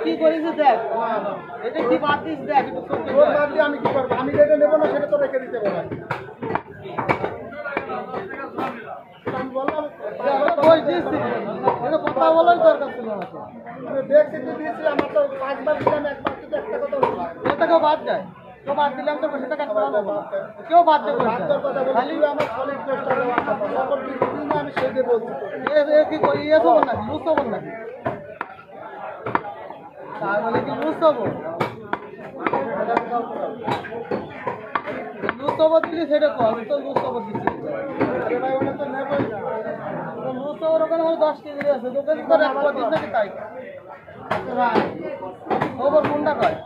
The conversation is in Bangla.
কি করিস দেখ, এটা কি বাদ দিস দেখ, আমি কি করবো? আমি যেটা নেবো না সেটা তো রেখে দিতে পারবো। আমি বললাম কথা বলার দরকার ছিল, দেখছি দিয়েছি আমার তো 5 বার দিলাম, একবার কিন্তু একটা কথা বললাম, এটাকেও বাদ যায়। তো বাদ দিলাম তো সেটা কেন কেউ বাদ দেবো খালি আমার সলিড চেষ্টা আমি সেটা বলছি কি করি খবর নাকি লুজ খবর নাকি, তার মানে কি লুজ খবর? লুজ খবর দিলি সেটা কর, তো লুজ খবর দিচ্ছি লুজ খবর ওখানে 10 কেজি আছে, দোকানে তো এক পঁচিশ নাকি তাই খবর কোনটা কয়?